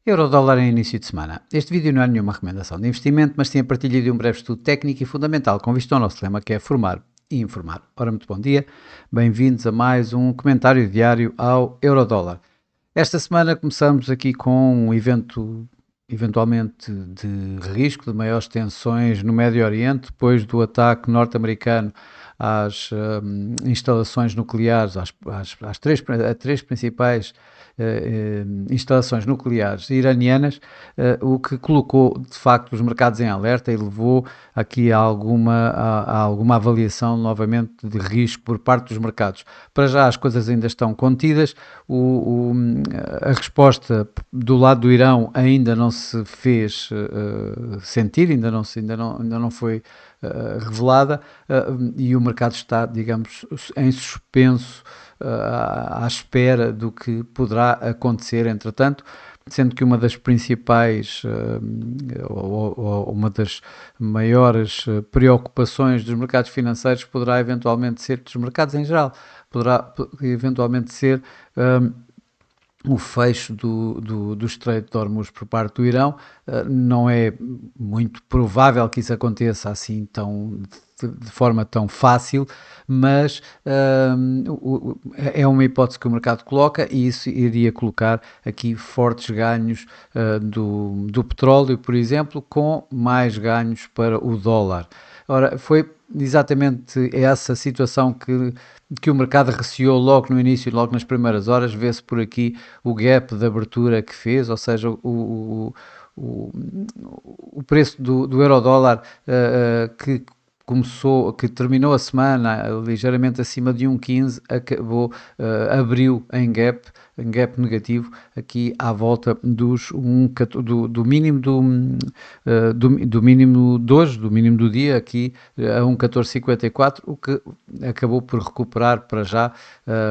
Eurodólar em início de semana. Este vídeo não é nenhuma recomendação de investimento, mas sim a partilha de um breve estudo técnico e fundamental com vista ao nosso lema, que é formar e informar. Ora, muito bom dia, bem-vindos a mais um comentário diário ao Eurodólar. Esta semana começamos aqui com um evento eventualmente de risco, de maiores tensões no Médio Oriente, depois do ataque norte-americano às instalações nucleares, às três principais instalações nucleares iranianas, o que colocou de facto os mercados em alerta e levou aqui a alguma avaliação novamente de risco por parte dos mercados. Para já as coisas ainda estão contidas, a resposta do lado do Irão ainda não se fez sentir, ainda não foi revelada, e o mercado está, digamos, em suspenso, à espera do que poderá acontecer entretanto, sendo que uma das principais ou uma das maiores preocupações dos mercados financeiros poderá eventualmente ser, dos mercados em geral, poderá eventualmente ser o fecho do Estreito de Hormuz por parte do Irão. Não é muito provável que isso aconteça assim de forma tão fácil, mas é uma hipótese que o mercado coloca e isso iria colocar aqui fortes ganhos do petróleo, por exemplo, com mais ganhos para o dólar. Ora, foi exatamente essa situação que o mercado receou logo no início, logo nas primeiras horas. Vê-se por aqui o gap de abertura que fez, ou seja, o preço do euro-dólar que terminou a semana ligeiramente acima de 1,15, abriu em gap negativo, aqui à volta do mínimo do mínimo de hoje, do mínimo do dia, aqui a 1,1454, o que acabou por recuperar para já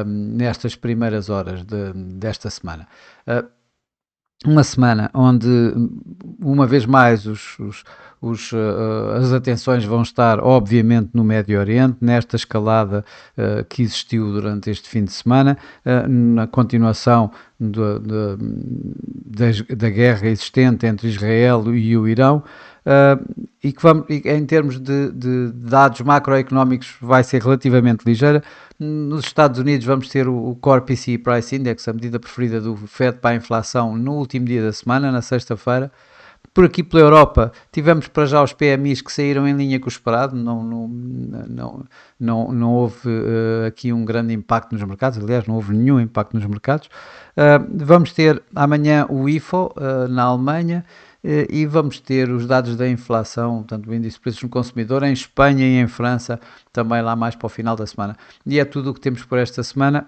nestas primeiras horas desta semana. Uma semana onde, uma vez mais, as atenções vão estar, obviamente, no Médio Oriente, nesta escalada que existiu durante este fim de semana, na continuação da guerra existente entre Israel e o Irão, e que em termos de dados macroeconómicos vai ser relativamente ligeira. Nos Estados Unidos vamos ter o Core PCE Price Index, a medida preferida do FED para a inflação, no último dia da semana, na sexta-feira. Por aqui pela Europa tivemos para já os PMIs que saíram em linha com o esperado, não houve aqui um grande impacto nos mercados, aliás não houve nenhum impacto nos mercados. Vamos ter amanhã o IFO na Alemanha, e vamos ter os dados da inflação, portanto o índice de preços no consumidor em Espanha e em França, também lá mais para o final da semana. E é tudo o que temos por esta semana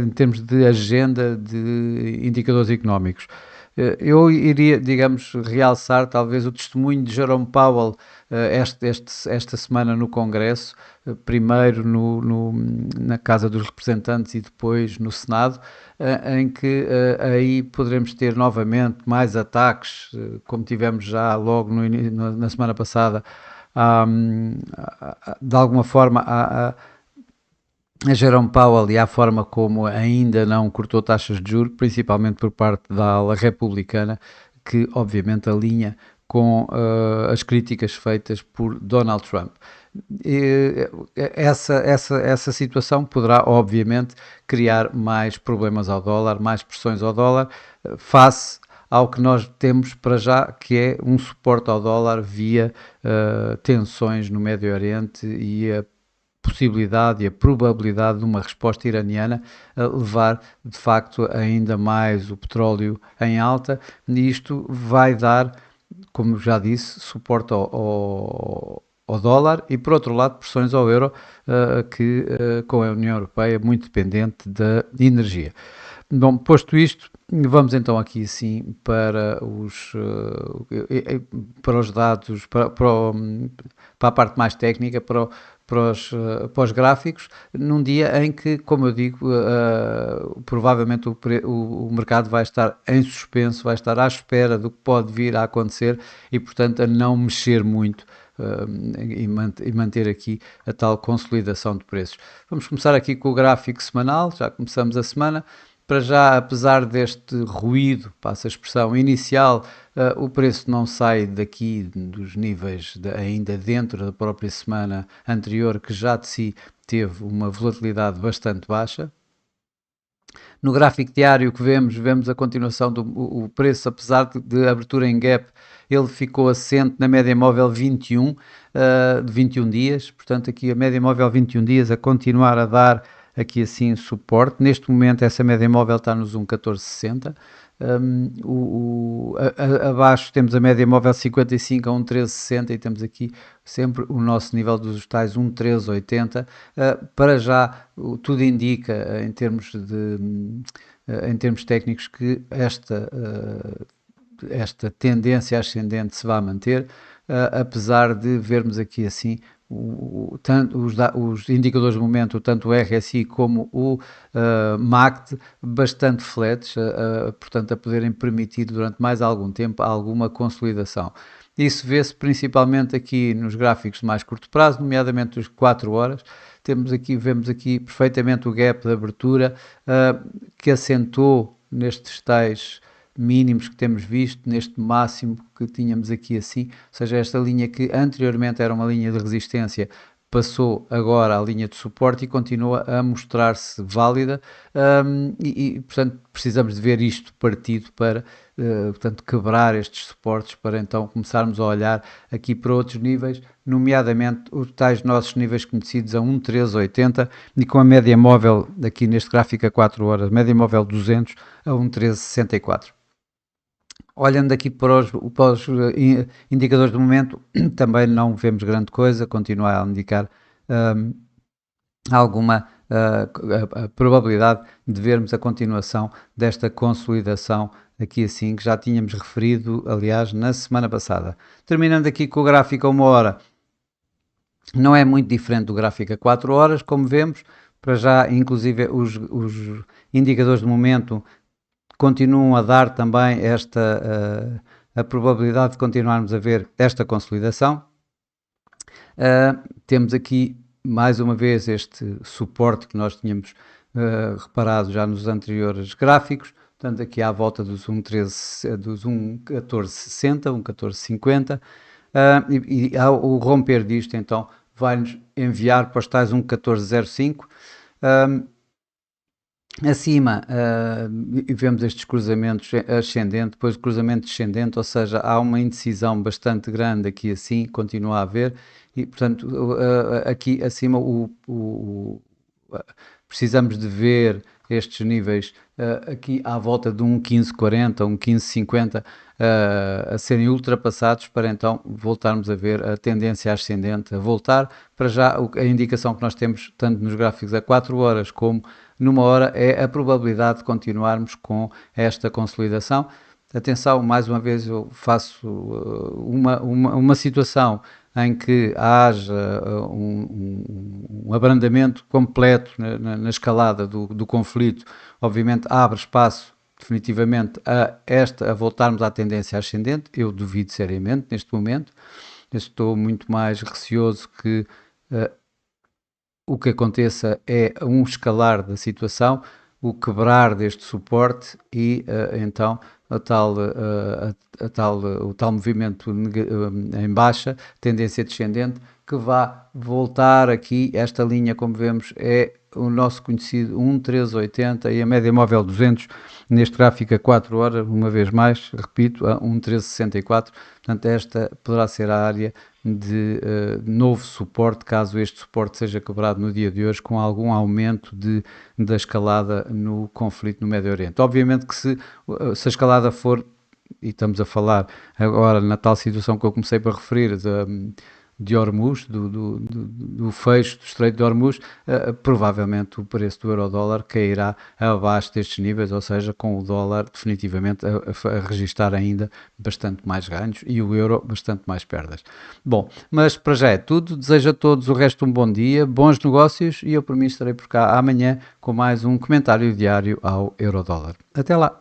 em termos de agenda de indicadores económicos. Eu iria, digamos, realçar talvez o testemunho de Jerome Powell esta semana no Congresso, primeiro na Casa dos Representantes e depois no Senado, em que aí poderemos ter novamente mais ataques, como tivemos já logo na semana passada, de alguma forma a Jerome Powell e à forma como ainda não cortou taxas de juros, principalmente por parte da ala republicana, que obviamente alinha com as críticas feitas por Donald Trump. Essa situação poderá obviamente criar mais problemas ao dólar, mais pressões ao dólar, face ao que nós temos para já, que é um suporte ao dólar via tensões no Médio Oriente e a possibilidade e a probabilidade de uma resposta iraniana a levar de facto ainda mais o petróleo em alta, e isto vai dar, como já disse, suporte ao dólar e, por outro lado, pressões ao euro, que com a União Europeia é muito dependente da energia. Bom, posto isto, vamos então aqui sim para os dados, para a parte mais técnica, para os gráficos, num dia em que, como eu digo, provavelmente o mercado vai estar em suspenso, vai estar à espera do que pode vir a acontecer e, portanto, a não mexer muito e manter aqui a tal consolidação de preços. Vamos começar aqui com o gráfico semanal, já começamos a semana. para já, apesar deste ruído, passa a expressão, inicial, o preço não sai daqui dos níveis ainda dentro da própria semana anterior, que já de si teve uma volatilidade bastante baixa. No gráfico diário que vemos a continuação do o preço, apesar de abertura em gap, ele ficou assente na média móvel 21, de 21 dias, portanto aqui a média móvel 21 dias a continuar a dar aqui assim suporte. Neste momento essa média móvel está nos 1,1460. Abaixo temos a média móvel 55 a 1,1360 e temos aqui sempre o nosso nível dos tais 1,1380. Para já tudo indica em termos técnicos que esta tendência ascendente se vai manter, apesar de vermos aqui assim tanto os indicadores de momento, tanto o RSI como o MACD, bastante flats, portanto a poderem permitir durante mais algum tempo alguma consolidação. Isso vê-se principalmente aqui nos gráficos de mais curto prazo, nomeadamente os 4 horas. Vemos aqui perfeitamente o gap de abertura que assentou nestes tais mínimos que temos visto, neste máximo que tínhamos aqui assim, ou seja, esta linha que anteriormente era uma linha de resistência, passou agora à linha de suporte e continua a mostrar-se válida, portanto precisamos de ver isto partido para portanto quebrar estes suportes, para então começarmos a olhar aqui para outros níveis, nomeadamente os tais nossos níveis conhecidos a 1,1380 e com a média móvel aqui neste gráfico a 4 horas, média móvel 200 a 1,1364. Olhando aqui para os indicadores do momento, também não vemos grande coisa, continua a indicar alguma a probabilidade de vermos a continuação desta consolidação aqui assim, que já tínhamos referido, aliás, na semana passada. Terminando aqui com o gráfico a 1 hora, não é muito diferente do gráfico a 4 horas, como vemos, para já, inclusive, os indicadores de momento continuam a dar também a probabilidade de continuarmos a ver esta consolidação. Temos aqui mais uma vez este suporte que nós tínhamos reparado já nos anteriores gráficos, portanto aqui à volta dos 1,1460, 1,1450, e ao romper disto então vai-nos enviar para os tais 1,1405. Acima vemos estes cruzamentos ascendente, depois o cruzamento descendente, ou seja, há uma indecisão bastante grande aqui assim, continua a haver, e portanto aqui acima precisamos de ver estes níveis aqui à volta de 1,1540, 1,1550 a serem ultrapassados para então voltarmos a ver a tendência ascendente a voltar. Para já a indicação que nós temos tanto nos gráficos a 4 horas como numa hora é a probabilidade de continuarmos com esta consolidação. Atenção, mais uma vez eu faço uma situação em que haja um abrandamento completo na escalada do conflito, obviamente abre espaço definitivamente a voltarmos à tendência ascendente. Eu duvido seriamente neste momento, estou muito mais receoso que o que aconteça é um escalar da situação, o quebrar deste suporte e então o tal movimento em baixa, tendência descendente, que vá voltar aqui. Esta linha, como vemos, é o nosso conhecido 1,1380 e a média móvel 200 neste gráfico a 4 horas, uma vez mais, repito, a 1,1364. Portanto, esta poderá ser a área de novo suporte, caso este suporte seja quebrado no dia de hoje, com algum aumento da escalada no conflito no Médio Oriente. Obviamente que se a escalada for, e estamos a falar agora na tal situação que eu comecei para referir, de Hormuz, do fecho do Estreito de Hormuz, provavelmente o preço do euro-dólar cairá abaixo destes níveis, ou seja, com o dólar definitivamente a registrar ainda bastante mais ganhos e o euro bastante mais perdas. Bom, mas para já é tudo. Desejo a todos o resto um bom dia, bons negócios, e eu por mim estarei por cá amanhã com mais um comentário diário ao euro-dólar. Até lá!